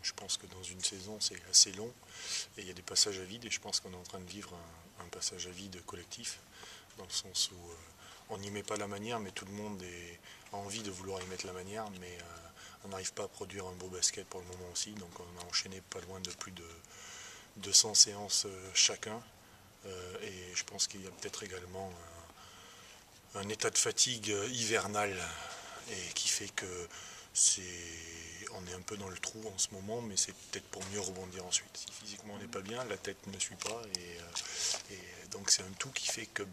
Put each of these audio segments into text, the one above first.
Je pense que dans une saison, c'est assez long et il y a des passages à vide et je pense qu'on est en train de vivre un passage à vide collectif, dans le sens où on n'y met pas la manière, mais tout le monde a envie de vouloir y mettre la manière, mais on n'arrive pas à produire un beau basket pour le moment aussi, donc on a enchaîné pas loin de plus de 200 séances chacun, et je pense qu'il y a peut-être également un état de fatigue hivernal et qui fait que on est un peu dans le trou en ce moment, mais c'est peut-être pour mieux rebondir ensuite. Si physiquement on n'est pas bien, la tête ne suit pas, et donc c'est un tout qui fait que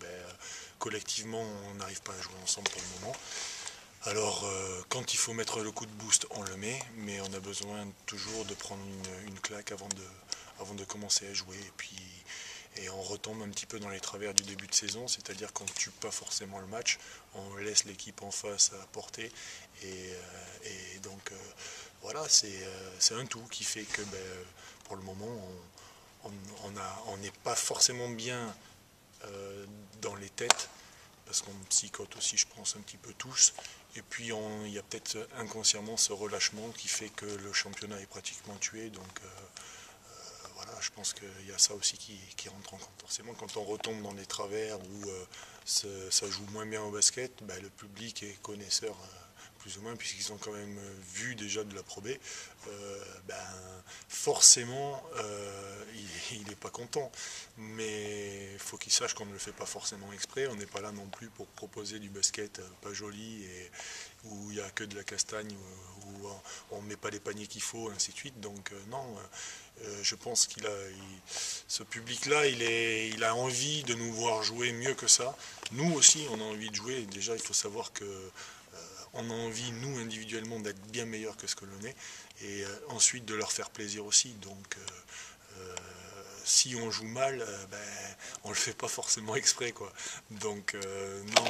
collectivement on n'arrive pas à jouer ensemble pour le moment. Alors quand il faut mettre le coup de boost, on le met, mais on a besoin toujours de prendre une claque avant de commencer à jouer, et on retombe un petit peu dans les travers du début de saison, c'est-à-dire qu'on ne tue pas forcément le match, on laisse l'équipe en face à porter, et donc voilà, c'est un tout qui fait que pour le moment on n'est pas forcément bien dans les têtes, parce qu'on psychote aussi, je pense, un petit peu tous, et puis il y a peut-être inconsciemment ce relâchement qui fait que le championnat est pratiquement tué, donc voilà, je pense qu'il y a ça aussi qui rentre en compte. Forcément, quand on retombe dans des travers où ça joue moins bien au basket, le public est connaisseur plus ou moins, puisqu'ils ont quand même vu déjà de la Pro B, forcément, il n'est pas content. Mais il faut qu'il sache qu'on ne le fait pas forcément exprès. On n'est pas là non plus pour proposer du basket pas joli et où il n'y a que de la castagne, où on ne met pas les paniers qu'il faut, ainsi de suite. Donc non, je pense ce public-là, il a envie de nous voir jouer mieux que ça. Nous aussi, on a envie de jouer. Déjà, il faut savoir que on a envie, nous, individuellement, d'être bien meilleurs que ce que l'on est, et ensuite de leur faire plaisir aussi. Donc, si on joue mal, on ne le fait pas forcément exprès, quoi. Donc, non,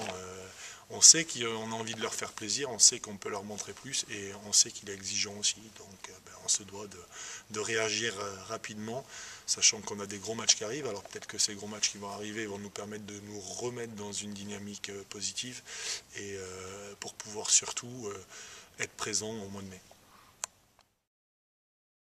on sait qu'on a envie de leur faire plaisir, on sait qu'on peut leur montrer plus, et on sait qu'il est exigeant aussi. Donc, on se doit de réagir rapidement, sachant qu'on a des gros matchs qui arrivent. Alors peut-être que ces gros matchs qui vont arriver vont nous permettre de nous remettre dans une dynamique positive, et pour pouvoir surtout être présent au mois de mai.